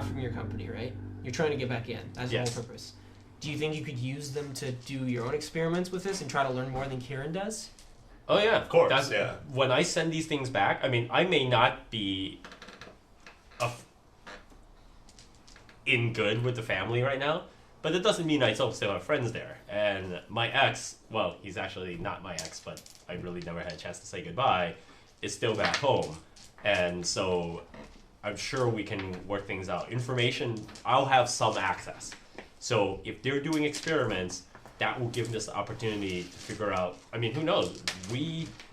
out from your company, right? You're trying to get back in. That's the whole purpose. Do you think you could use them to do your own experiments with this and try to learn more than Kieran does? Oh yeah, of course. When I send these things back, I mean, I may not be in good with the family right now, but it doesn't mean I don't still have friends there. And my ex, well, he's actually not my ex, but I really never had a chance to say goodbye, is still back home. And so I'm sure we can work things out. Information, I'll have some access. So if they're doing experiments, that will give us the opportunity to figure out, I mean, who knows?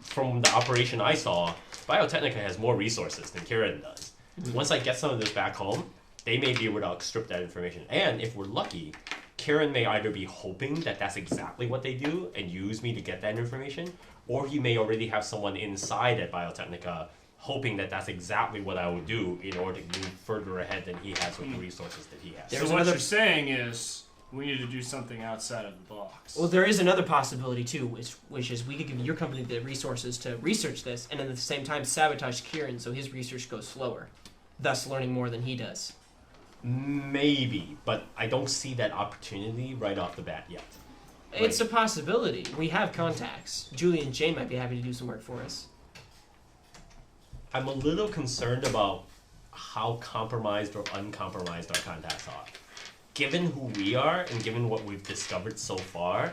From the operation I saw, Biotechnica has more resources than Kieran does. Mm-hmm. Once I get some of this back home, they may be able to strip that information. And if we're lucky, Kieran may either be hoping that that's exactly what they do and use me to get that information, or he may already have someone inside at Biotechnica hoping that that's exactly what I would do in order to move further ahead than he has with the resources that he has. So what you're saying is we need to do something outside of the box. Well, there is another possibility too, which is we could give your company the resources to research this, and at the same time sabotage Kieran so his research goes slower, thus learning more than he does. Maybe, but I don't see that opportunity right off the bat yet. It's a possibility. We have contacts. Julie and Jay might be happy to do some work for us. I'm a little concerned about how compromised or uncompromised our contacts are. Given who we are and given what we've discovered so far,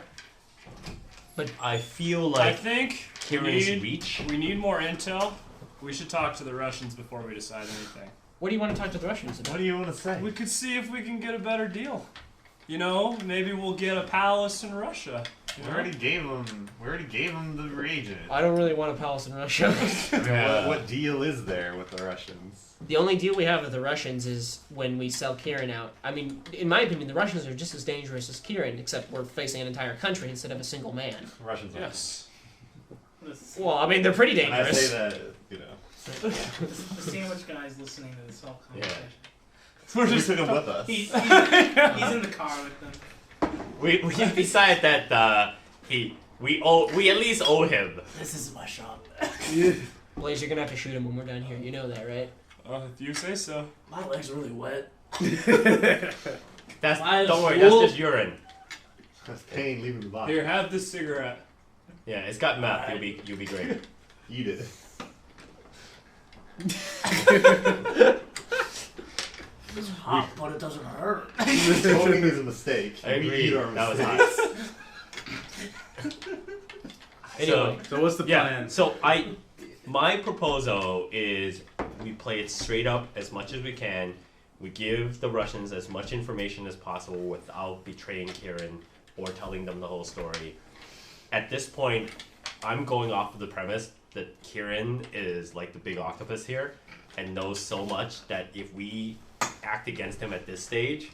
but I feel like I think Kieran's reach. We need more intel. We should talk to the Russians before we decide anything. What do you want to talk to the Russians about? What do you want to say? We could see if we can get a better deal. You know, maybe we'll get a palace in Russia. We already gave him the reagent. I don't really want a palace in Russia. I mean, what deal is there with the Russians? The only deal we have with the Russians is when we sell Kieran out. I mean, in my opinion, the Russians are just as dangerous as Kieran, except we're facing an entire country instead of a single man. Russians are. Yes. Well, I mean, they're pretty dangerous. I say that, you know. The sandwich guy's listening to this whole conversation. We're just with us. He's in the car with them. We decided that we at least owe him. This is my shop. Blaze, you're gonna have to shoot him when we're done here. You know that, right? If you say so. My legs are really wet. Don't worry, that's just urine. That's pain leaving the body. Here, have this cigarette. Yeah, it's got meth. You'll be great. Eat it. It's hot, but it doesn't hurt. Voting is a mistake. I agree. That was hot. Anyway, so what's the plan? So my proposal is we play it straight up as much as we can. We give the Russians as much information as possible without betraying Kieran or telling them the whole story. At this point, I'm going off of the premise that Kieran is like the big octopus here and knows so much that if we act against him at this stage,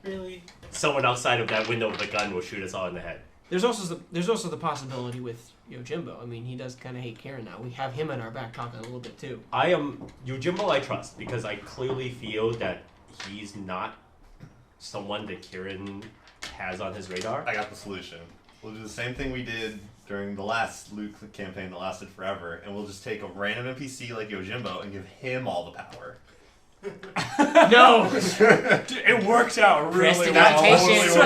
Really? someone outside of that window with a gun will shoot us all in the head. there's also the possibility with Yojimbo. I mean, he does kind of hate Kieran now. We have him in our back pocket a little bit too. Yojimbo I trust because I clearly feel that he's not someone that Kieran has on his radar. I got the solution. We'll do the same thing we did during the last Luke campaign that lasted forever, and we'll just take a random NPC like Yojimbo and give him all the power. No! It worked out really well. Prestidigitation.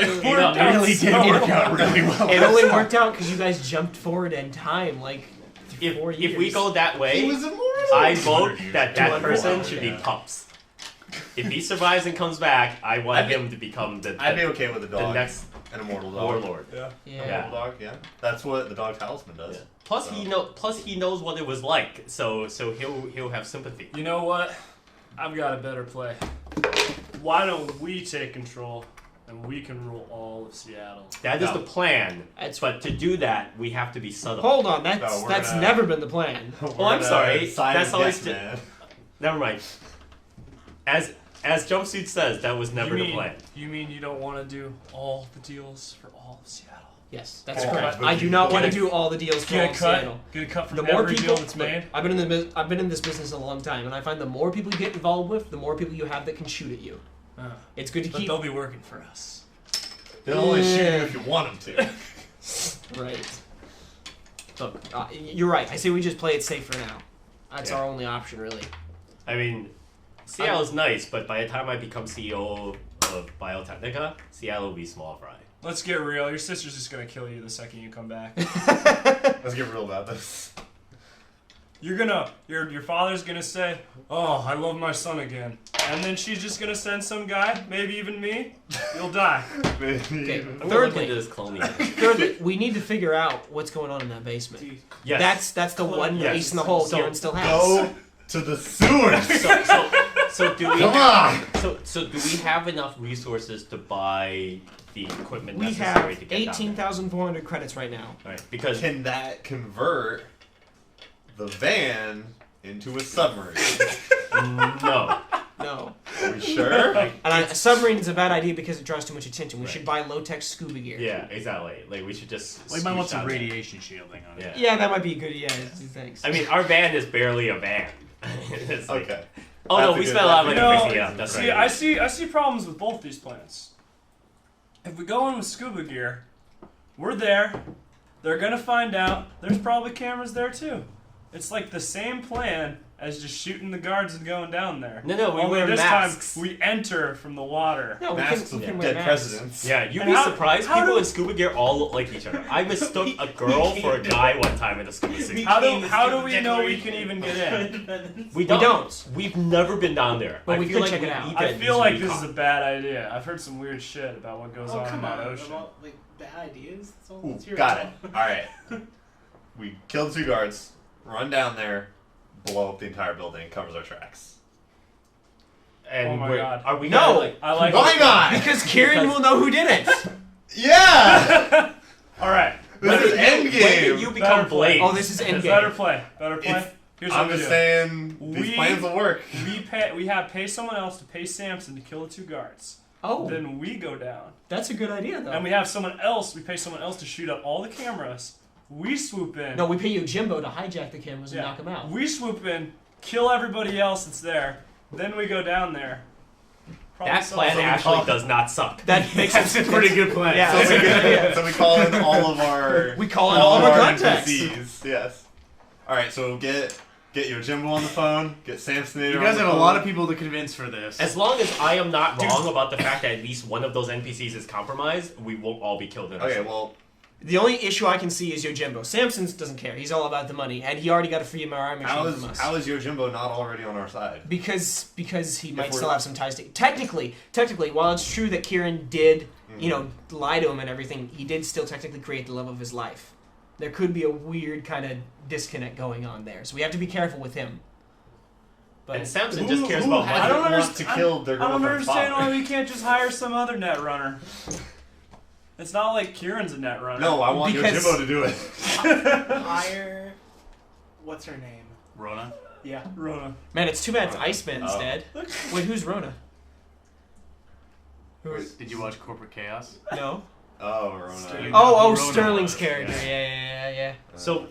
It did work out really well. It only worked out because you guys jumped forward in time, like 4 years. If we go that way, He was immortal. I vote that 200 person years. should be Pups. If he survives and comes back, I want him to become I'd be okay with a the dog. next An immortal dog. warlord. Yeah. Yeah. Immortal dog, yeah. That's what the dog talisman does. Yeah. Plus he knows what it was like, so he'll have sympathy. You know what? I've got a better play. Why don't we take control and we can rule all of Seattle? That is the plan. That's- But to do that, we have to be subtle. Hold on, that's No, we're gonna- never been the plan. Oh, I'm sorry. That's always man. Never mind. As Jumpsuit says, that was never the plan. You mean you don't want to do all the deals for all of Seattle? Yes, that's Oh, correct. but I do not want to Get a- do all the deals for Get all a of cut. Seattle. Get a cut from The more every people deal that's made. I've been in this business a long time, and I find the more people you get involved with, the more people you have that can shoot at you. It's good to But keep. they'll be working for us. They'll only shoot you if you want them to. Right. Look, you're right. I say we just play it safe for now. That's Yeah. our only option, really. I mean, Seattle's nice, but by the time I become CEO of Biotechnica, Seattle will be small fry. Let's get real. Your sister's just gonna kill you the second you come back. Let's get real about this. Your father's gonna say, "Oh, I love my son again," and then she's just gonna send some guy, maybe even me. You'll die. Okay. I'm gonna look into this cloning. Thirdly, we need to figure out what's going on in that basement. Dude, Yes. That's the one Yes. ace in the hole So, Kieran still has. Go to the sewers. So do we? Come on. So do we have enough resources to buy the equipment We necessary have to get down 18,400 credits right now. there? Right, because Can that convert the van into a submarine? no. No. Are we sure? And a submarine is a bad idea because it draws too much attention. We Right. should buy low-tech scuba gear. Yeah, exactly. Like we should just. Well, you might want scooch some down there. radiation shielding on it. Yeah. Yeah, that might be a good. Yeah, thanks. I mean, our van is barely a van. It's like- Okay. Oh no, That's a we good- spent a lot of money You know, fixing it up. That's See, right. I see problems with both these plans. If we go in with scuba gear, we're there. They're gonna find out. There's probably cameras there too. It's like the same plan as just shooting the guards and going down there. No, we Only wear this masks. time we enter from the water. No, Masks we of can wear dead masks. presidents. Yeah, you'd And be how- surprised. how People do- in scuba gear all look like each other. I mistook a girl for a guy one time in a scuba suit. How came do with how do scuba we know we declaration. can even get in? We don't. don't. We've never been down there. But I we feel could like check it we out. need I to feel like easily this is a cop. bad idea. I've heard some weird shit about what goes Oh, on in come that on. ocean. About, like, bad ideas? That's all Ooh, that's your got it. Alright. We kill the two guards, run down there, blow up the entire building, covers our tracks. And Oh my we're- God. Are we No! gonna, like, I like Why it. not? Because Kieran will know who did it. Yeah! All right. This is when endgame. did you become Better play. Blade? Oh, this is Better endgame. play. Better play. It's- Here's what I'm we just do. saying, these We- plans will work. We pay someone else to pay Samson to kill the two guards. Oh, Then we go down, that's a good idea, though. and we have someone else. We pay someone else to shoot up all the cameras. We swoop in. No, we pay you Jimbo to hijack the cameras and Yeah. knock them out. We swoop in, kill everybody else that's there. Then we go down there. Probably That solve plan some- actually does not suck. That makes That's a pretty good plan. Yeah, So that's we, a good idea. so we call in all of our We call in all of our contacts. NPCs. Yes. All right. So get Yojimbo on the phone. Get Samsonator. You on guys the have a phone. lot of people to convince for this. As long as I am not wrong about the fact that at least one of those NPCs is compromised, we won't all be killed in Okay. Well, The only issue I can see is Yojimbo. Samson doesn't care. He's all about the money, and he already got a free MRI machine from us. how is Yojimbo not already on our side? Because he might we're- still have some ties to. Technically, while it's true that Kieran did, lie to him and everything, he did still technically create the love of his life. There could be a weird kind of disconnect going on there, so we have to be careful with him. But And Samson just cares about has I don't want understand- to kill their I don't girlfriend's understand father? why we can't just hire some other net runner. It's not like Kieran's a net runner. No, I want Because- Yojimbo to do it. Hire. What's her name? Rona? Yeah. Rona. man, it's too bad it's Iceman's Oh. dead. Wait, who's Rona? Did you watch Corporate Chaos? No. Oh, Rona. Sterling. Oh, Rona Sterling's was, character. yeah. Yeah. So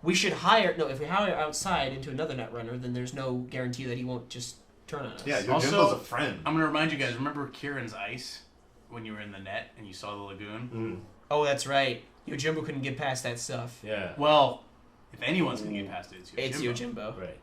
We should hire. No, if we hire outside into another net runner, then there's no guarantee that he won't just turn on us. Yeah, Yojimbo's Also- a friend. I'm gonna remind you guys. Remember Kieran's ice when you were in the net and you saw the lagoon? Oh, that's right. Yojimbo couldn't get past that stuff. yeah, Well, if anyone's gonna get past it, It's it's Yojimbo. Yojimbo. right.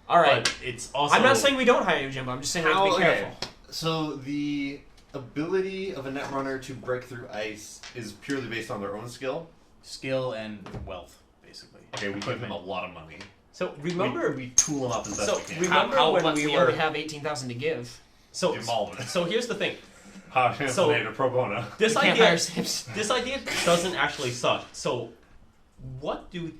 All right. But it's also I'm not saying we don't hire Yojimbo. I'm just saying we have to be careful. So the ability of a netrunner to break through ice is purely based on their own skill. Skill and wealth, basically. Okay, we give them a lot of money. So remember, we tool them up as best so we can. remember How when much we we were. only have 18,000 to give. So Involvement. so here's the thing. So, pro bono. This we can't idea hire Sips. this idea doesn't actually suck. So what do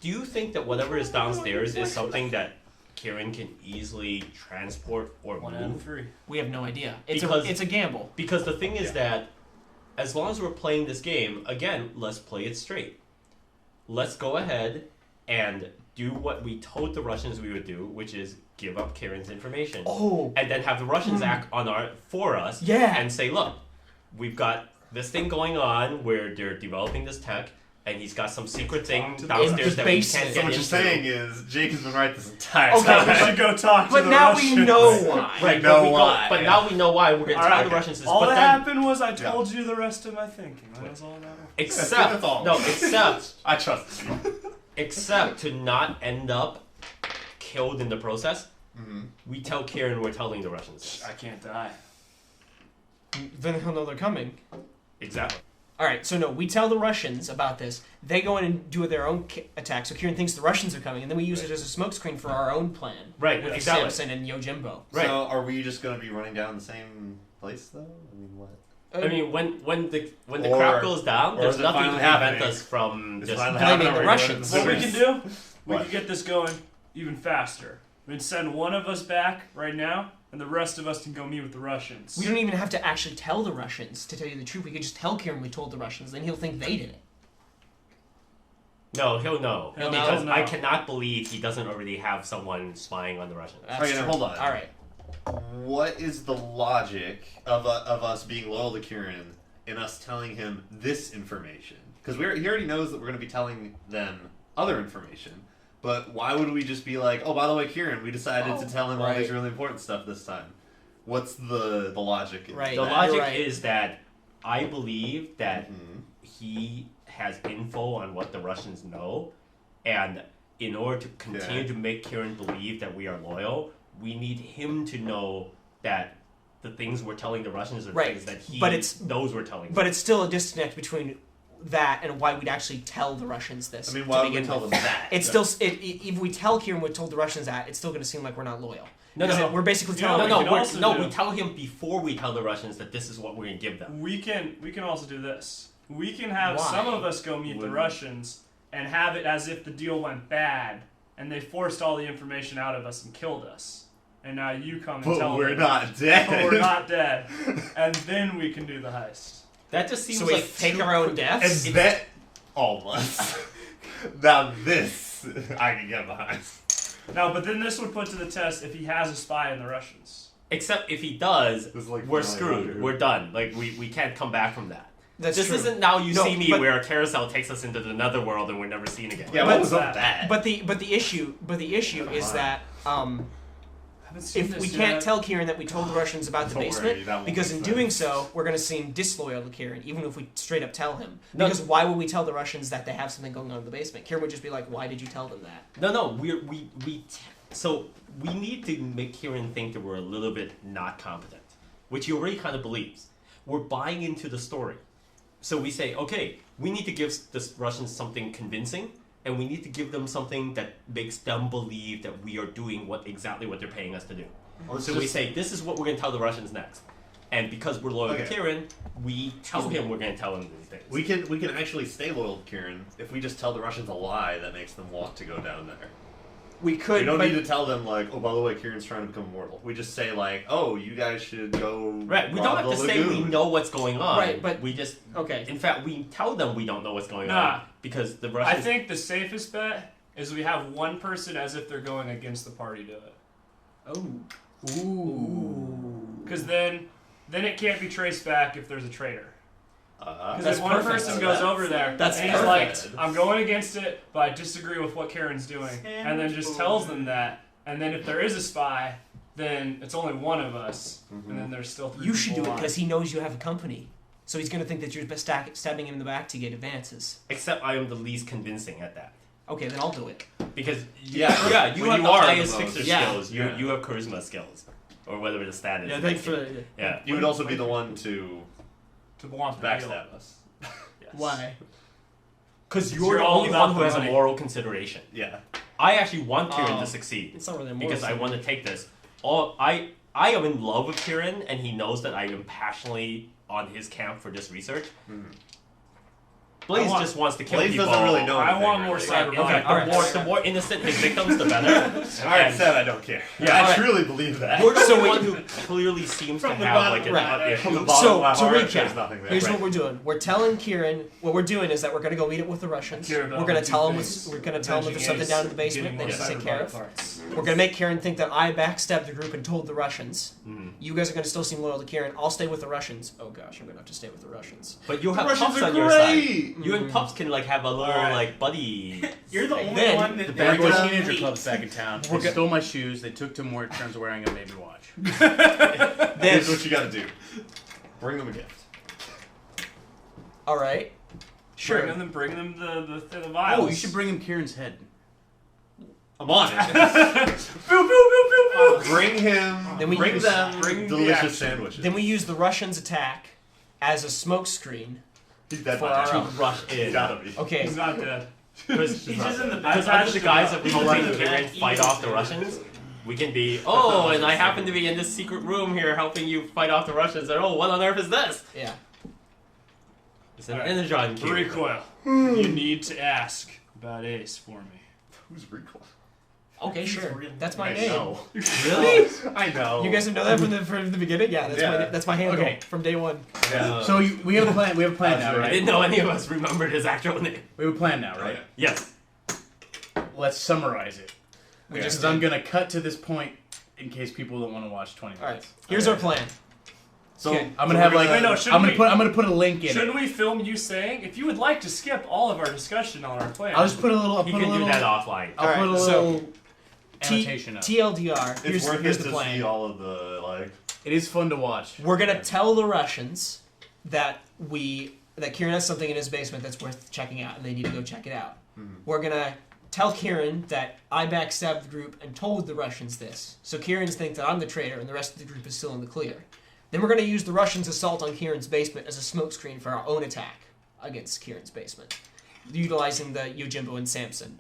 you think that whatever is downstairs is something that Kieran can easily transport or One out of move? three. We have no idea. It's Because- a gamble. Because the thing is Yeah. that as long as we're playing this game, again, let's play it straight. Let's go ahead and do what we told the Russians we would do, which is give up Kieran's information. Oh. And then have the Russians act on for us Yeah. and say, look, we've got this thing going on where they're developing this tech, and he's got some secret thing the downstairs that we basement. can't So get what you're into. saying is Jake has been right this entire Okay, time. We should go talk to But the now Russians. we know why. Right, know but we why. but now we know why. We're going to All tell right, the Russians this. All but that then, happened was I told you the rest of my thinking. That was all that happened. except, That's all. no, except, I trust you. except to not end up killed in the process, we tell Kieran we're telling the Russians this. I can't die. Then he'll know they're coming. Exactly. All right, so no, we tell the Russians about this. They go in and do their own attack. So Kieran thinks the Russians are coming, and then we use it as a smokescreen for our own plan. Right, With exactly. Samson and Yojimbo. Right. So are we just going to be running down the same place though? I mean, what? I mean, when the Or- crap goes down, or there's is it nothing to finally prevent happening? us from It's just finally blaming happening. the Are we Russians. doing What it we in can the do, we What? can get this going even faster. We can send one of us back right now, and the rest of us can go meet with the Russians. We don't even have to actually tell the Russians, to tell you the truth. We could just tell Kieran we told the Russians, then he'll think they did it. No, he'll know. He'll Because know. I cannot believe he doesn't already have someone spying on the Russians. That's Okay, now true. hold on. All right. What is the logic of us being loyal to Kieran and us telling him this information? Because he already knows that we're going to be telling them other information. But why would we just be like, oh, by the way, Kieran, we decided to tell him all these right. really important stuff this time? What's the logic? In Right. The that? logic right. is that I believe that Mhm. he has info on what the Russians know, and in order to continue Yeah. to make Kieran believe that we are loyal, we need him to know that the things we're telling the Russians are Right. things that he But it's- knows we're telling them. But it's still a disconnect between that and why we'd actually tell the Russians this. I mean, to why would we begin tell with. them that? It's still if we tell Kieran we told the Russians that, it's still going to seem like we're not loyal. No, Because no. we're basically You know, telling No, we them. no, can also do- we tell him before we tell the Russians that this is what we're going to give them. We can also do this. We can have Why? some of us go meet the Wouldn't- Russians and have it as if the deal went bad and they forced all the information out of us and killed us. And now you come and But tell we're them. not dead. But we're not dead. And then we can do the heist. That just seems So we like fake too our own quick- deaths. And that all of us. Now this I can get behind. No, but then this would put to the test if he has a spy in the Russians. Except if he does, This is like we're Finalizing. screwed. We're done. Like we can't come back from that. That's This true. isn't Now You No, See Me but- where a carousel takes us into another world and we're never seen again. Yeah, But- what was up that? But the issue is that if we can't tell Kieran that we told the Russians about the Don't worry, basement, that won't because make in sense. doing so, we're going to seem disloyal to Kieran, even if we straight up tell him. No. Because why would we tell the Russians that they have something going on in the basement? Kieran would just be like, why did you tell them that? No, so we need to make Kieran think that we're a little bit not competent, which he already kind of believes. We're buying into the story. So we say, okay, we need to give the Russians something convincing, and we need to give them something that makes them believe that we are doing exactly what they're paying us to do. So we say, this is what we're going to tell the Russians next. And because we're loyal to Okay. Kieran, we tell him we're going to tell him these things. we can actually stay loyal to Kieran if we just tell the Russians a lie that makes them want to go down there. We could. We don't but need to tell them like, oh, by the way, Kieran's trying to become immortal. We just say like, oh, you guys should go. Right, we rob don't have the to say we lagoon. know what's going on. Right, but- we just... Okay. In fact, we tell them we don't know what's going Nah. on because the I Russians... think the safest bet is we have one person as if they're going against the party do it. Oh. Ooh. Because then it can't be traced back if there's a traitor. Because That's if one perfect. person goes over there That's and he's perfect. like, I'm going against it, but I disagree with what Karen's doing, and then just tells them that, and then if there is a spy, then it's only one of us, and then there's still three You should do people it because alive. he knows you have a company. So he's going to think that you're stabbing him in the back to get advances. Except I am the least convincing at that. Okay, then I'll do it. Because Yeah. you When have you the are the highest most. fixer Yeah. skills. You Yeah. you have charisma skills, or whatever the stat is. Yeah, thanks for Yeah. You would also be the one to To want the deal. backstab us. Yes. why. Because You're you're the all only about one who the has a money. moral consideration. Yeah. I actually want Kieran Oh. to succeed It's not really a because I moral want to take this. I am in love with Kieran, and he knows that I am passionately on his camp for this research. Blaze just wants to kill Blaze people. doesn't really know. I anything, want more really. Cyberpunk. In fact, Alright. the more innocent his victims, the better. All right, Seb, I don't care. Yeah, I alright. truly believe that. You're the So only we- one who clearly seems to From the have bottom- like an right. issue. From the bottom So, of my to heart, recap, there's nothing there. Here's Right. what we're doing. We're telling Kieran what we're doing is that we're going to go meet it with the Russians. Care We're about going the to tell him two-face. we're going to tell him that there's something down in the basement that Getting needs to more take care Cyberpunk of. parts. We're going to make Kieran think that I backstabbed the group and told the Russians. Mhm. You guys are going to still seem loyal to Kieran. I'll stay with the Russians. Oh gosh, I'm going to have to stay with the Russians. But you'll The have Russians pups are on your side. great! You and pups can like have a little Alright. like buddy. You're the thing. only Then one that The they're Bad Boy gonna Teenager meet. Club's back in town. They stole my shoes. They took to more turns of wearing a baby watch. Here's what you gotta do. Bring them a gift. All right. Sure. Bring them the vials. Oh, you should bring him Kieran's head. I'm on it. Pew, pew, pew, pew, pew. Bring him. Then we bring use- them bring the delicious action. sandwiches. Then we use the Russians' attack as a smokescreen. He's dead for by our now. own- Rush He's in. gotta be. Okay. He's not dead. Because He's just in the under back. the guise of helping Kieran fight off the Russians, we can be, oh, and I happen to be in this secret room here helping you fight off the Russians, and oh, what on earth is this? Yeah. It's an Alright. energon cube. Recoil. You need to ask about Ace for me. Who's Recoil? Okay, sure. That's my I name. know. Really? I know. You guys have known that from the beginning? Yeah, that's my handle Okay. from day one. Yeah. So we have a plan. We have a plan That's now, right. I right? didn't know any of us remembered his actual name. We have a plan now, right? Yes. Let's summarize it. We Because just I'm gonna cut to this point in case people don't want to watch 20 All right. minutes. Here's our plan. So Okay. I'm gonna have we're like Wait, no, I'm shouldn't gonna we- put I'm gonna put a link in Shouldn't it. we film you saying, if you would like to skip all of our discussion on our plan? I'll just put a little. I'll He put a can little. do that offline. I'll put a Alright, so- little annotation up. TLDR. It's Here's worth here's it the to plan. see all of the like. It is fun to watch. We're gonna tell the Russians that Kieran has something in his basement that's worth checking out, and they need to go check it out. Mhm. We're gonna tell Kieran that I backstabbed the group and told the Russians this, so Kieran's think that I'm the traitor and the rest of the group is still in the clear. Then we're gonna use the Russians' assault on Kieran's basement as a smokescreen for our own attack against Kieran's basement, utilizing the Yojimbo and Samson.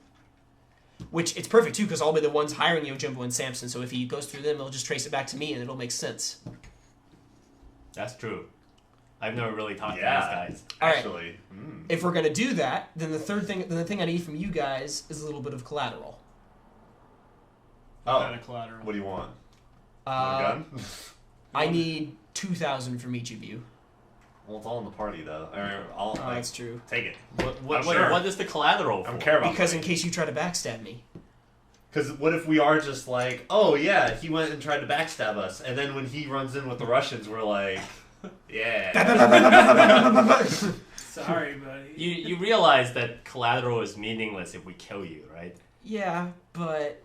Which it's perfect too, because I'll be the ones hiring Yojimbo and Samson. So if he goes through them, he'll just trace it back to me, and it'll make sense. That's true. I've never really talked Yeah. to these guys. All right. Actually. If we're gonna do that, then the thing I need from you guys is a little bit of collateral. Oh. Kind of collateral. What do you want? You want a Uh, gun? I need 2,000 from each of you. Well, it's all in the party though. I'll Oh, that's true. take it. What is the collateral for? I don't care about Because in case you try to backstab me. Because what if we are just like, oh yeah, he went and tried to backstab us, and then when he runs in with the Russians, we're like, yeah. Sorry, buddy. You realize that collateral is meaningless if we kill you, right? Yeah, but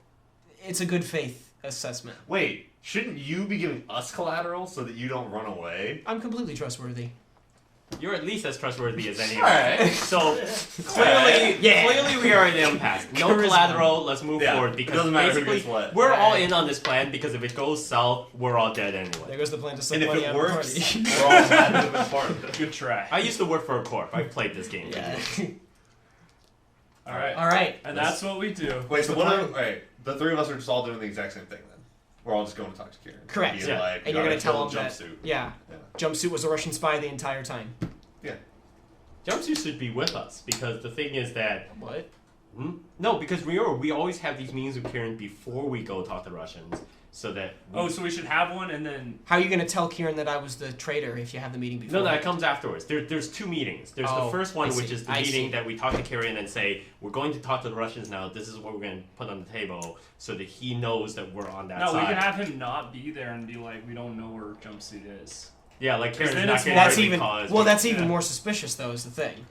it's a good faith assessment. Wait, shouldn't you be giving us collateral so that you don't run away? I'm completely trustworthy. You're at least as trustworthy as anyone. Alright. So clearly, Yeah. clearly we are in an impasse. No Charisma. collateral. Let's move Yeah, forward it because doesn't matter who basically gets what. we're all Right. in on this plan. Because if it goes south, we're all dead anyway. There goes the plan to And suck if money it out of the works, party. we're all glad to have been part of it. Good try. I used to work for a corp. I played this game. Yeah. All right. All right. And that's what we do. Wait, so the what? plan? Alright, the three of us are just all doing the exact same thing then. We're all just going to talk to Kieran. Correct. Being Yeah. like, And you're gonna tell him that. jumpsuit. Yeah. Yeah. Jumpsuit was a Russian spy the entire time. Jumpsuit should be with us because the thing is that What? no, because we always have these meetings with Kieran before we go talk to Russians, so that Oh, so we should have one and then. How are you gonna tell Kieran that I was the traitor if you have the meeting before? no, that comes afterwards. There's two meetings. There's Oh, the first one, I see. which is the I meeting see. that we talk to Kieran and say we're going to talk to the Russians now. This is what we're going to put on the table, so that he knows that we're on that No, we side. can have him not be there and be like, we don't know where Jumpsuit is. Yeah, like Kieran's then not it's going That's to even cause. well. That's even Yeah. more suspicious, though. Is the thing.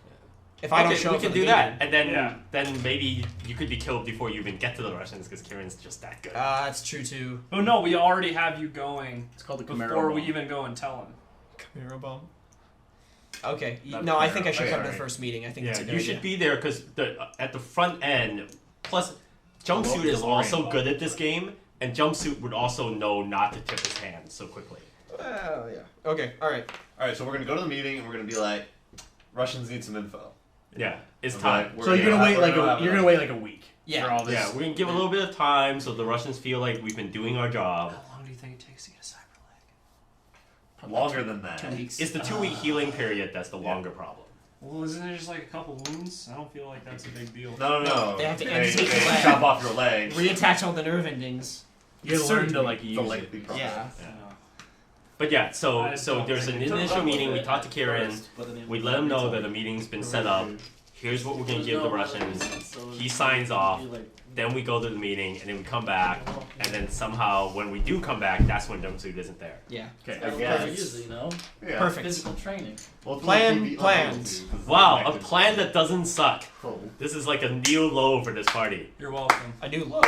If I don't Okay, show we up, can for do the that, meeting- and Yeah. then maybe you could be killed before you even get to the Russians because Kieran's just that good. That's true too. Oh no, we already have you going It's called the Camaro before we bomb. even go and tell him. Camaro bomb. Okay. Not No, I Camaro. think I should Okay, come to the alright. first meeting. I think Yeah, that's a good you idea. should be there because at the front end. Plus, Jumpsuit is DeLorean also bomb. good at this game, and Jumpsuit would also know not to tip his hand so quickly. Oh yeah. Okay. All right. Alright, so we're gonna go to the meeting and we're gonna be like, Russians need some info. Yeah, it's We're time. like, we're So you're gonna wait we're like have you're gonna wait like a week. Yeah. For all this. Yeah, we're gonna give a little bit of time so the Russians feel like we've been doing our job. How long do you think it takes to get a cyber leg? longer than that. 2 weeks. It's the 2-week healing period that's the longer problem. Well, isn't it just like a couple wounds? I don't feel like that's a big deal. No. They have to They amputate your leg. chop off your leg. Reattach all the nerve endings. You gotta learn to like It's a use it. lengthy process. Yeah. But yeah, I so don't there's an think it initial meeting. We talk to Kieran. We let him know that a meeting's been set up. Here's what we're gonna give the Russians. He signs off. Then we go to the meeting, and then we come back. And then somehow, when we do come back, that's when Jumpsuit isn't there. Yeah. Okay. Easy, you know? Yeah. Perfect. Physical training. Well, it's Plan- like TV plans. too, 'cause Wow, it's a plan that doesn't suck. Oh. This is like a new low for this party. You're welcome. A new low.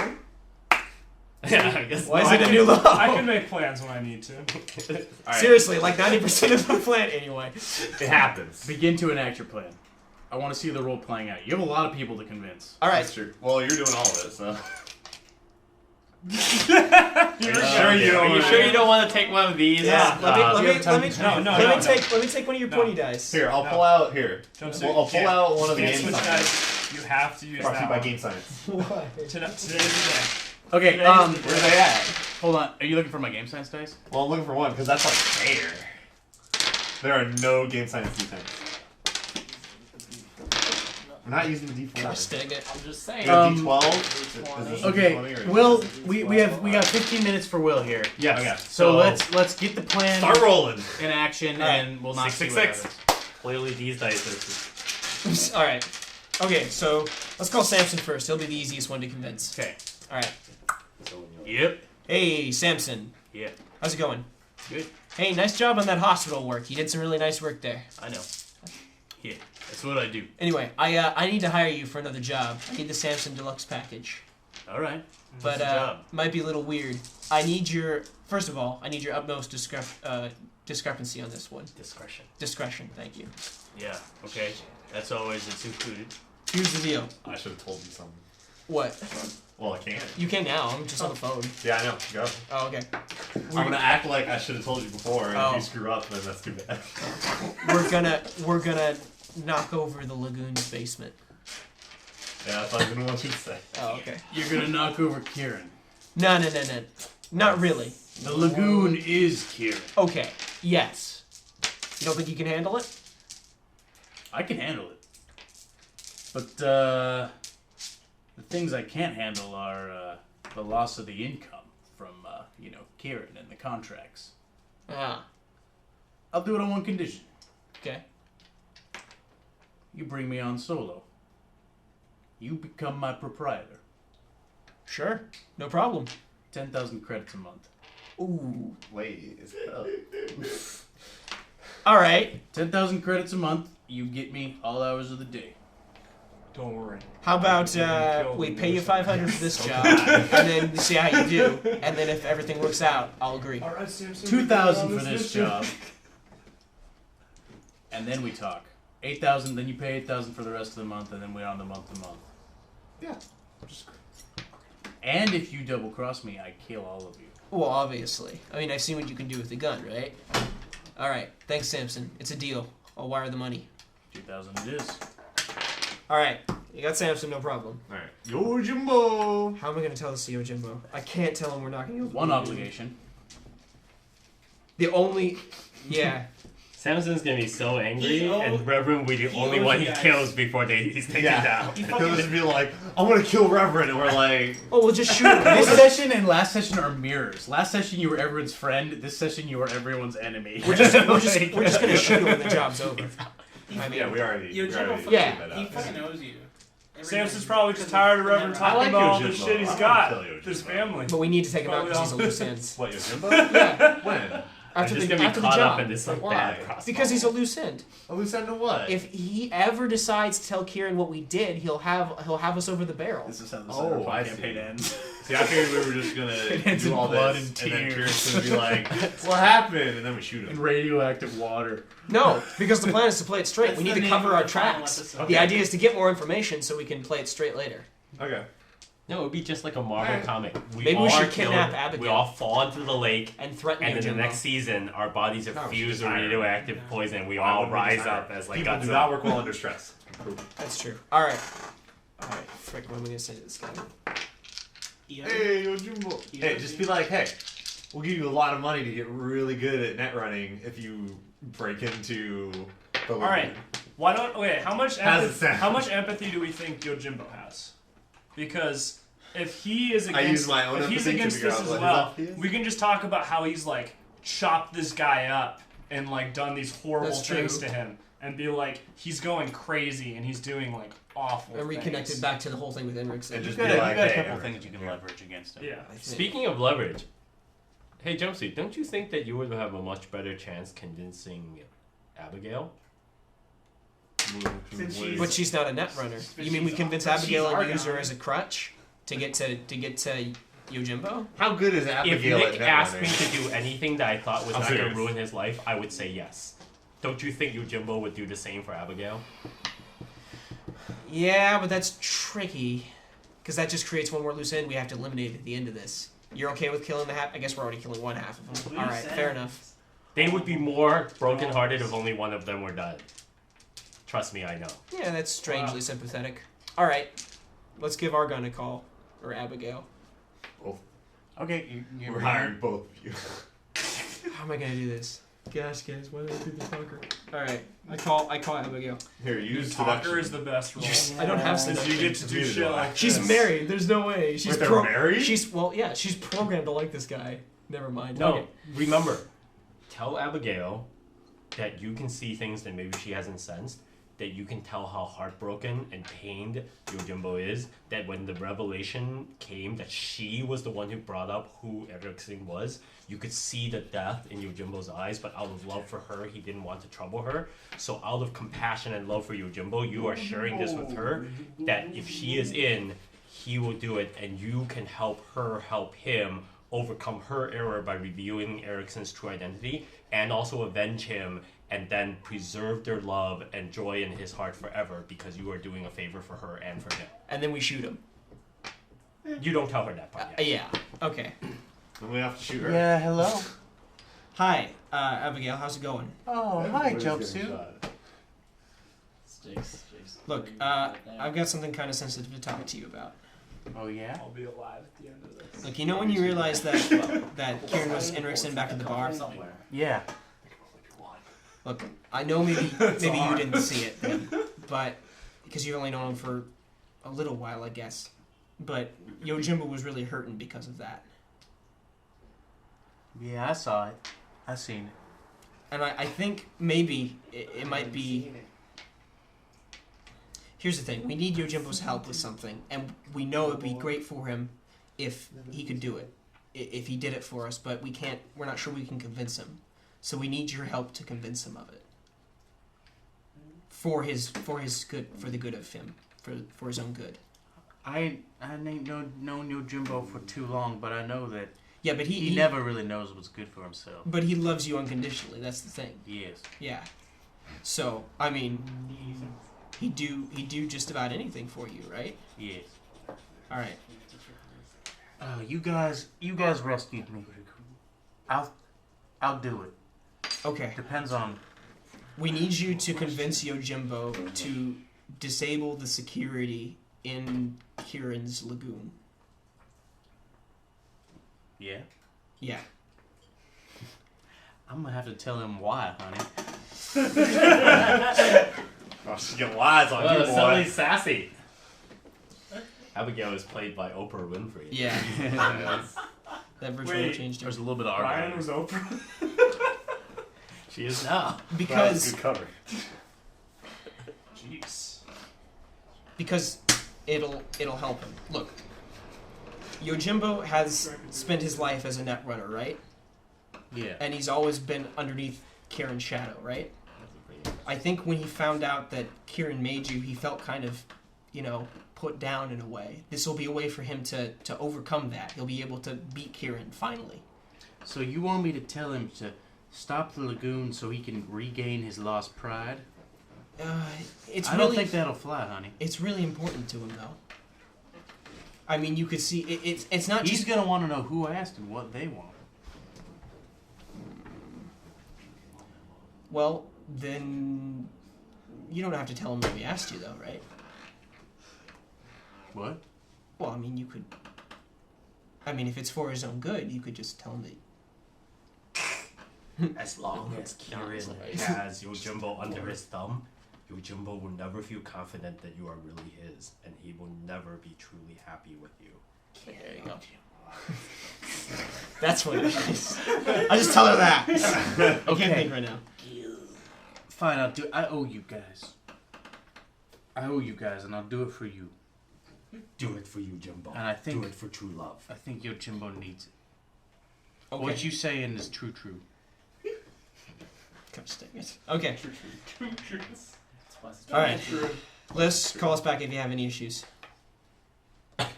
Yeah, I guess. Why is I it a can- new low? I can make plans when I need to. Alright. Seriously, like 90% of the plan anyway. It happens. Begin to enact your plan. I want to see the role playing out. You have a lot of people to convince. All right. That's true. Well, you're doing all of it, so. Are you sure you don't want to take one of these? Yeah. Let me take one of your pointy dice. Here, I'll pull out here. I'll pull out one of the Can't game switch science. dice. You have to use Brought to that you by one. Game Science. Why? Today's the day. Okay, Where are they at? hold on. Are you looking for my game science dice? Well, I'm looking for one because that's like fair. There are no Game Science D10s. We're not using the D4. Gosh dang it. I'm just saying. You have D12? Is this a D20 Okay, or- Will, we got 15 minutes for Will here. Yes. Okay. So let's get the plan Start rolling. in action, and we'll not see what 666. happens. Clearly, these dice are. All right. Okay, so let's call Samson first. He'll be the easiest one to convince. Okay. All right. Yep. Hey, Samson. Yeah. How's it going? Good. Hey, nice job on that hospital work. You did some really nice work there. I know. Yeah. That's what I do. Anyway, I need to hire you for another job. I need the Samson Deluxe package. All right. But the job? might be a little weird. First of all, I need your utmost discrepancy on this one. Discretion, thank you. Yeah. Okay. That's it's included. Here's the deal. I should have told you something. What? Well, I can't. You can now. I'm just on the phone. Yeah, I know. Go. Oh, okay. I'm gonna act like I should have told you before, and Oh. if you screw up, then that's too bad. We're gonna knock over the lagoon's basement. Yeah, that's what I didn't want you to say. Oh, okay. You're gonna knock over Kieran. No. Not really. The lagoon is Kieran. Okay. Yes. You don't think you can handle it? I can handle it. But the things I can't handle are the loss of the income from Kieran and the contracts. Ah. I'll do it on one condition. Okay. You bring me on solo. You become my proprietor. Sure. No problem. 10,000 credits a month. Ooh. Wait, is it up? All right. 10,000 credits a month. You get me all hours of the day. Don't worry. How about we pay you 500 for this job, and then see how you do, and then if everything works out, I'll agree. All right, Samson. 2,000 for this job. And then we talk. 8,000, then you pay 8,000 for the rest of the month, and then we're on the month to month. Yeah. And if you double cross me, I kill all of you. Well, obviously. I mean, I've seen what you can do with the gun, right? All right. Thanks, Samson. It's a deal. I'll wire the money. 2,000 it is. All right. You got Samson, no problem. Alright. Yo, Jimbo! How am I going to tell this to you, Jimbo? I can't tell him we're knocking over. One obligation. The only... Yeah. Samson's gonna be so angry, He and Reverend will be the he only owes one you he guys. kills before he's taken down. He'll just be like, I want to kill Reverend, and we're like, Oh, we'll just shoot him. This session and last session are mirrors. Last session you were everyone's friend. This session you were everyone's enemy. We're just going to shoot him when the job's over. I mean, yeah, we already. Yo, we Jimbo already Yeah. figured that He out. fucking knows you. Samson's probably just tired of Reverend I talking like about all Yojimbo. the shit he's I wanna got. kill Yojimbo. His family. But we need to take him out because he's a Probably loose end. What, Yojimbo? Yeah. When? After I'm just the gonna be caught job. up in this like Why? bad crossfire. Because he's a loose end. A loose end to what? If he ever decides to tell Kieran what we did, he'll have us over the barrel. This is how the Oh, I Cyberpunk campaign see. ends. See, I figured we were just gonna It ends do in all blood this, and then tears. Kieran's gonna be like, "What happened?" And then we shoot And him. radioactive water. No, because the plan is to play it straight. That's We need the to name cover of our the final tracks. episode. The idea is to get more information so we can play it straight later. Okay. No, it would be just like a Marvel Alright. comic. Maybe all we should are kidnap killed, Abigail. We all fall into the lake, And threaten and you, in the Jimbo. next season, our bodies are No, fused with she's tired. radioactive poison. We Why all would we rise decide? up as like People do Godzilla. not work well under stress. That's true. All right. Frick, what am I gonna say to this guy? Hey, Yojimbo. Hey, just be like, hey, we'll give you a lot of money to get really good at net running if you break into the All right. Why don't wait? How much How's it sound? how much empathy do we think Yojimbo has? Because if he is I against, use my own if he's empathy to against figure this out as what his well, empathy is. we can just talk about how he's like chopped this guy up and like done these horrible That's true. things to him, and be like he's going crazy and he's doing like awful. And reconnected things. back to the whole thing with Enric. And You've just got, be like, you got a hey, couple Eric, things you can here. leverage against him. Yeah. Speaking of leverage, hey Jumpsuit, don't you think that you would have a much better chance convincing Abigail? Since she's- But she's not a net runner. But You mean we she's convince our- Abigail she's our and use her guy. as a crutch to get to Yojimbo? How good is If Abigail Nick at net asked running? me to do anything that I thought was I'm not going serious. to ruin his life, I would say yes. Don't you think Yojimbo would do the same for Abigail? Yeah, but that's tricky. Because that just creates one more loose end we have to eliminate at the end of this. You're okay with killing the half? I guess we're already killing one half of them. All right, fair enough. They would be more brokenhearted if only one of them were dead. Trust me, I know. Yeah, that's strangely sympathetic. All right, let's give Argon a call, or Abigail. Okay, you We're hiring both of you. How am I gonna do this? Gosh, guys, why did I do the talker? All right, I call Abigail. Here, use Talker seduction. is the best role. I don't have Because seduction. you get to do shit like She's this. married. There's no way. She's Wait, they're married? She's she's programmed to like this guy. Never mind. No, Okay. remember, tell Abigail that you can see things that maybe she hasn't sensed, that you can tell how heartbroken and pained Yojimbo is, that when the revelation came that she was the one who brought up who Erickson was, you could see the death in Yojimbo's eyes, but out of love for her, he didn't want to trouble her. So out of compassion and love for Yojimbo, you are sharing this with her, that if she is in, he will do it, and you can help her help him overcome her error by revealing Erickson's true identity, and also avenge him, and then preserve their love and joy in his heart forever, because you are doing a favor for her and for him. And then we shoot him. You don't tell her that part yet. Yeah. Okay. Then we have to shoot her. Yeah, hello. Hi, Abigail. How's it going? Oh, hi, jumpsuit. Jake's Look, I've got something kind of sensitive to talk to you about. Oh yeah. I'll be alive at the end of this. Look, you know when you realized that that Kieran was Erickson back at the bar? Yeah. Look, I know maybe you didn't see it then, but because you've only known him for a little while, I guess. But Yojimbo was really hurting because of that. Yeah, I saw it. I seen it. And I think maybe it might be... Here's the thing. We need Yojimbo's help with something, and we know it'd be great for him if he could do it. If he did it for us, but we can't... We're not sure we can convince him. So we need your help to convince him of it. For his good, for the good of him, for his own good. I ain't known Yojimbo for too long, but I know that Yeah, but he never really knows what's good for himself. But he loves you unconditionally. That's the thing. Yes. Yeah. So I mean, he'd do just about anything for you, right? Yes. All right. Oh, you guys rescued me. I'll do it. Okay. Depends on. We need you to convince Yojimbo to disable the security in Kieran's lagoon. Yeah. Yeah. I'm gonna have to tell him why, honey. Oh, she's getting lies on you, boy. Suddenly sassy. Abigail is played by Oprah Winfrey. Yeah. Yes. That virtual Wait, changed There's him. a little bit of Ryan argument. was Oprah. She is now. Because Good cover. Jeez. because it'll help him. Look. Yojimbo has spent his life as a net runner, right? Yeah. And he's always been underneath Kieran's shadow, right? I think when he found out that Kieran made you, he felt kind of, put down in a way. This will be a way for him to overcome that. He'll be able to beat Kieran, finally. So you want me to tell him to stop the lagoon so he can regain his lost pride? It's I really, don't think that'll fly, honey. It's really important to him, though. I mean, you could see, it's not He's just... gonna want to know who asked and what they want. Well, then... You don't have to tell him what we asked you, though, right? What? Well, I mean, you could... I mean, if it's for his own good, you could just tell him that... As long as Kieran has Yojimbo under his thumb, Yojimbo will never feel confident that you are really his, and he will never be truly happy with you. There you go. That's what it is. I just tell her that. I can't think right now. Fine, I'll do it. I owe you guys, and I'll do it for you. Do it for you, Jimbo. And I think do it for true love. I think Yojimbo needs it. Okay. What you saying is true. Gosh dang it. Okay. All Alright. Liz, call us back if you have any issues.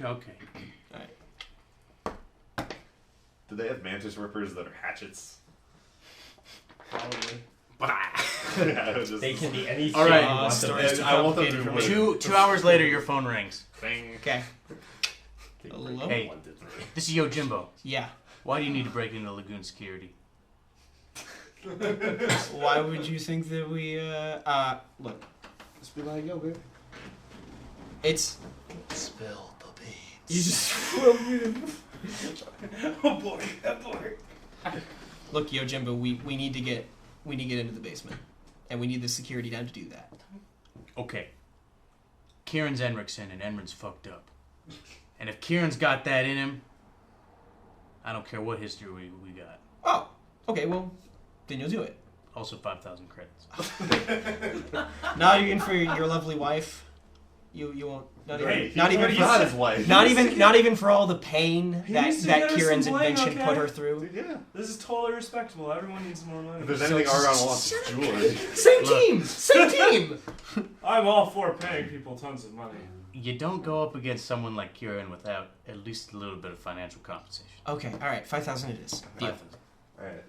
Okay. Do they have mantis rippers that are hatchets? Probably. They can be any All right. shape you want them stories to too be. I want them complicated to for me. win. Two hours later, your phone rings. Bing. Okay. They Hello? break Hey. 1 to 3. This is Yojimbo. Yeah. Why do you need to break into Lagoon security? Why would you think that we look? Just be like, yo, baby. It's Spill the beans. you just Oh boy, oh boy. look, Yojimbo. We need to get into the basement, and we need the security down to do that. Okay. Kieran's Enrichson, and Enrin's fucked up. And if Kieran's got that in him, I don't care what history we got. Oh, okay. Well, then you'll do it. Also 5,000 credits. Not even for your lovely wife. You won't. Not Hey, even. Not he even. already For, Not his wife. not even for all the pain He that needs to get us Kieran's some bling, invention okay? put her through. Yeah. This is totally respectable. Everyone needs more money. If there's anything Argon wants, it's jewelry. Same Look. team. Same team. I'm all for paying people tons of money. You don't go up against someone like Kieran without at least a little bit of financial compensation. Okay. All right. 5,000 it is. Deal. Alright.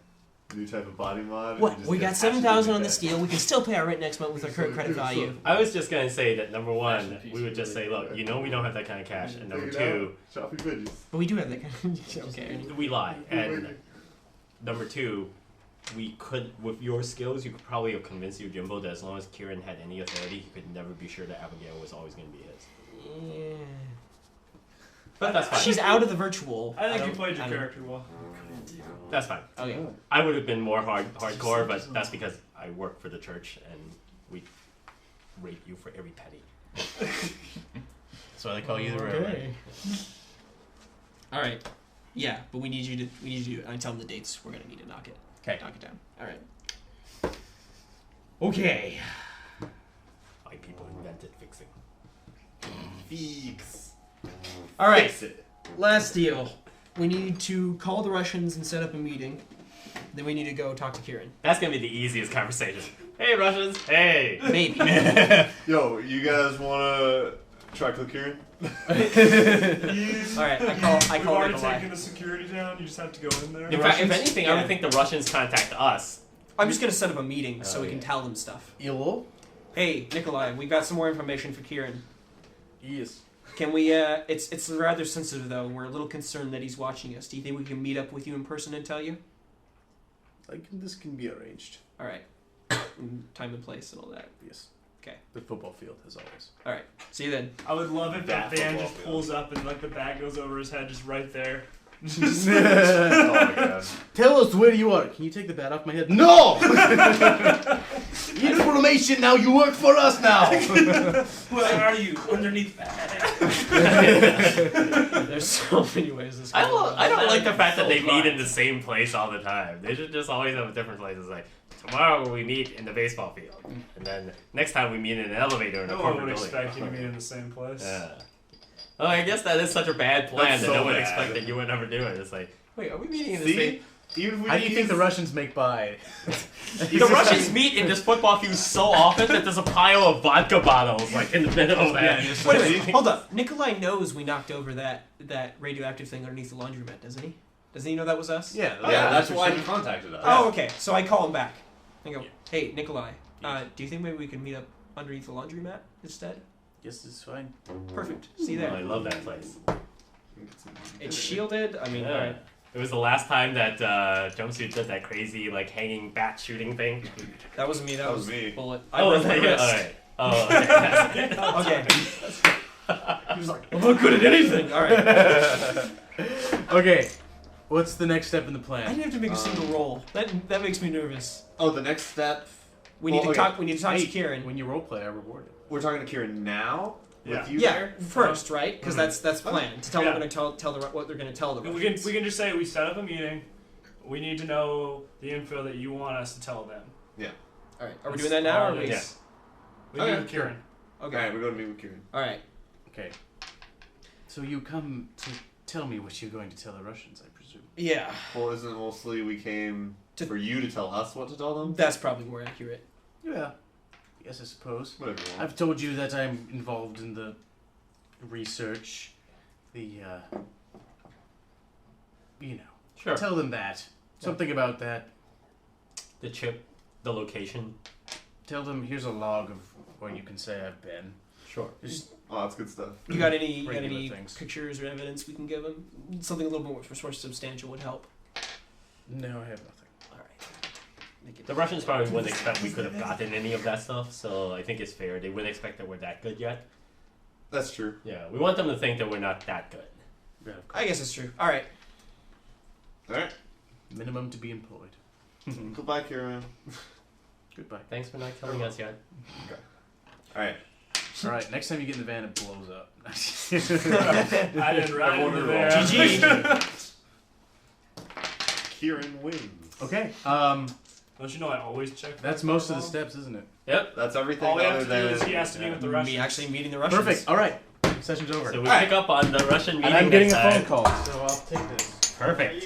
New type of body mod. What? and just We get got 7,000 on passionate this deal. We can still pay our rent next month with our current credit value. I was just gonna say that number one, we would just say, look, you know we don't have that kind of cash, and number two, Shopping veggies. But we do have that kind of... Okay. we lie, and number two, we could, with your skills, you could probably have convinced you, Jimbo, that as long as Kieran had any authority, he could never be sure that Abigail was always going to be his. Yeah. But that's fine. She's out of the virtual. I think you don't- played your I don't- character well. That's fine. Okay. I would have been more hardcore, but that's because I work for the church, and we rape you for every penny. That's why they call you the Reverend. Okay. All right. Yeah, but we need you to. I tell them the dates. We're gonna need to knock it. Okay. Knock it down. All right. Okay. Like people invented fixing. Feeks. All right. Fix it. Last deal. We need to call the Russians and set up a meeting. Then we need to go talk to Kieran. That's gonna be the easiest conversation. Hey Russians, hey. Maybe. Yo, you guys wanna try kill Kieran? All right. I call We've already Nikolai. taken the security down. You just have to go in there. In fact, if anything, I would think the Russians contact us. I'm just gonna set up a meeting so Oh, we can yeah. tell them stuff. Hello? Hey, Nikolai, we got some more information for Kieran. Yes. Can we? It's rather sensitive though, and we're a little concerned that he's watching us. Do you think we can meet up with you in person and tell you? This can be arranged. All right. Time and place and all that. Yes. Okay. The football field, as always. All right. See you then. I would love if that That van football just field. pulls up and like the bag goes over his head, just right there. Oh my god. Tell us where you are. Can you take the bat off my head? No! Information now, you work for us now! Where are you? Underneath that. There's so many ways this. I goes. don't like the fact that they So meet fun. in the same place all the time. They should just always have a different place. It's like, tomorrow we meet in the baseball field. And then next time we meet in an elevator in a No one corporate would building. expect you to be in the same place. Yeah. Oh, I guess that is such a bad plan That's that so no one bad. expect that you would never do it. It's like, wait, are we meeting in the See? same... Even if we How do you think the use- Russians make pie? The Russians meet in this football field so often that there's a pile of vodka bottles like in the middle of that. Wait a minute. Hold up. Nikolai knows we knocked over that radioactive thing underneath the laundromat, doesn't he? Doesn't he know that was us? Yeah. Yeah, that's why he contacted us. Oh, okay. So I call him back. I go, hey, Nikolai, do you think maybe we can meet up underneath the laundromat instead? Yes, it's fine. Perfect. See you Oh, I there. love that place. It's shielded. I mean, all Yeah. right. It was the last time that Jumpsuit did that crazy like hanging bat shooting thing. That wasn't me. That, That was me. Bullet. Oh, broke my yeah, wrist. alright. Oh, okay. Okay. He was like, I'm not good at anything. All right. Okay. What's the next step in the I plan? didn't have to make a single roll. That makes me nervous. Oh, the next step. We need Well, to okay. talk. We need to talk Hey, to Kieran. When you roleplay, I reward it. We're talking to Kieran now. Yeah. With you Yeah, there. first, right? Because that's planned. To tell Yeah. them we're gonna tell what they're gonna tell the We Russians. can just say we set up a meeting. We need to know the info that you want us to tell them. All right. Are we doing that now, or are we? Yeah. We Okay. meet with Kieran. Okay. Alright, we're going to meet with Kieran. All right. Okay. So you come to tell me what you're going to tell the Russians, I presume. Yeah. Well, isn't it mostly we came To- for you to tell us what to tell them? That's probably more accurate. Yeah. Yes, I suppose. Whatever you want. I've told you that I'm involved in the research, you know. Sure. Tell them that. Something about that. The chip. the location? Tell them here's a log of where you can say I've been. Sure. Just Oh, that's good stuff. You got any Regular things. pictures or evidence we can give him? Something a little more substantial would help. no, I have nothing. All right. Make it- The Russians probably wouldn't expect we could have gotten any of that stuff, so I think it's fair. They wouldn't expect that we're that good yet. That's true. Yeah, we want them to think that we're not that good. Yeah, of course. I guess it's true. All right. All right. Minimum to be employed. Goodbye, Kieran. Goodbye. Thanks for not killing us yet. All right. All right, next time you get in the van, it blows up. I didn't ride Everyone into roll. there. GG. Kieran wins. Okay. Don't you know I always check? That's most of the steps, isn't it? Yep. That's everything All we other have to do is than. he has to be with the Russians. Me actually meeting the Russians. Perfect. All right. Session's over. So we pick up on the Russian meeting and I'm getting a next phone time. call, so I'll take this. Perfect.